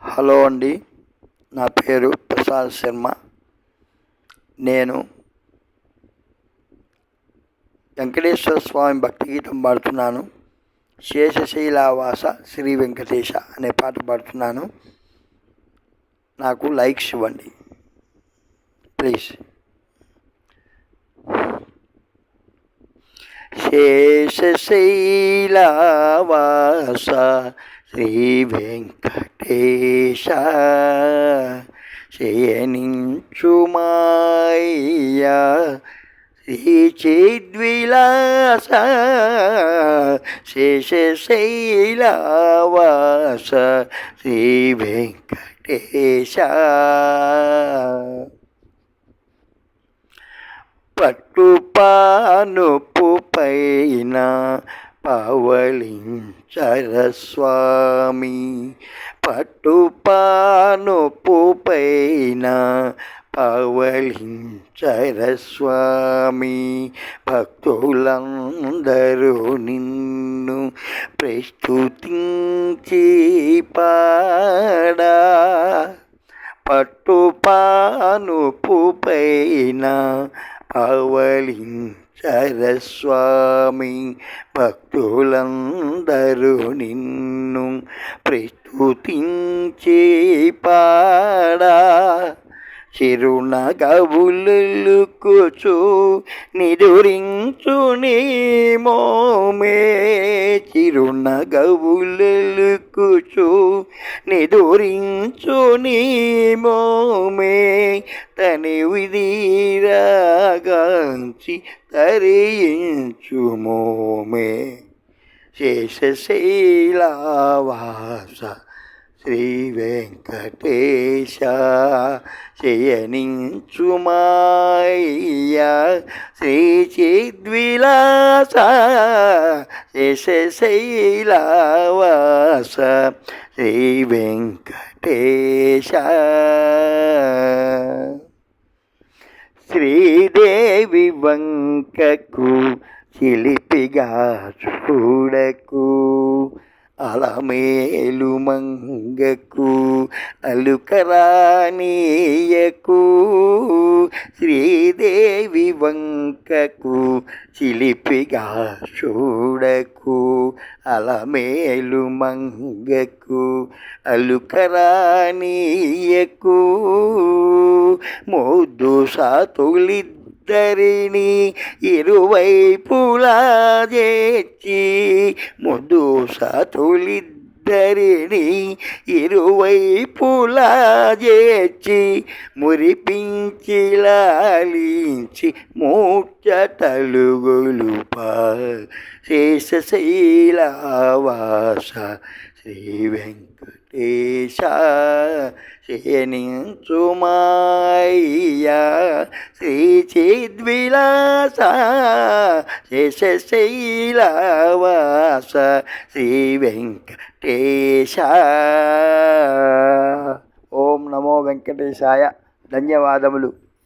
Hello అండి, నా పేరు ప్రసాద్ శర్మ. నేను వెంకటేశ్వర స్వామి భక్తి గీతం పాడుతున్నాను. శేషశైలవాస శ్రీ వెంకటేశ అనే పాట పాడుతున్నాను. నాకు లైక్స్ ఇవ్వండి ప్లీజ్. శేషశైలవాస శ్రీ వెంకటేశ శయనించుమాయ్యా శ్రీ చిద్విలాస శేషశైలవాస శ్రీ వెంకటేశ. పట్టుపానుపు పైన పవళించర స్వామి, పట్టుపానుపు పైన పవళించర స్వామి. భక్తులందరూ నిన్ను ప్రస్తుతించి పాడా, పట్టుపానుపు పైన పవళించర స్వామి. భక్తులందరూ నిన్ను ప్రస్తుతించి పాడా, చిరునగవులుకుచు నిదురించు నీ మోమే. చిరునగవులుకుచు నిదురించు నీ మోమే. తని విధిరాగాంచి తరించు మోమే. శేషశైలవాస శ్రీ వెంకటేశ శయనించుమాయ్యా శ్రీ చిద్విలాస శేషశైలవాస శ్రీ వెంకటేశ. శ్రీదేవి వంకకు చిలిపిగా చూడకు, అలమేలు మంగకు అలుకరానీయకు. శ్రీదేవి వంకకు చిలిపిగా చూడకు, అలమేలు మంగకు అలుకరానీయకు. మోద్దు సాతులిద్దరిని ఇరువైపులా చేర్చి, ముద్దు సాతులిద్దరిని ఇరువైపులా చేర్చి, మురిపించి లాలించి మూర్ఛతలుగొలుపా. శేషశైలవాస శ్రీ వెంకటేశ శయనించుమాయ్యా శ్రీ చిద్విలాస శేషశైలవాస శ్రీ వెంకటేశ. ఓం నమో వెంకటేశాయ. ధన్యవాదములు.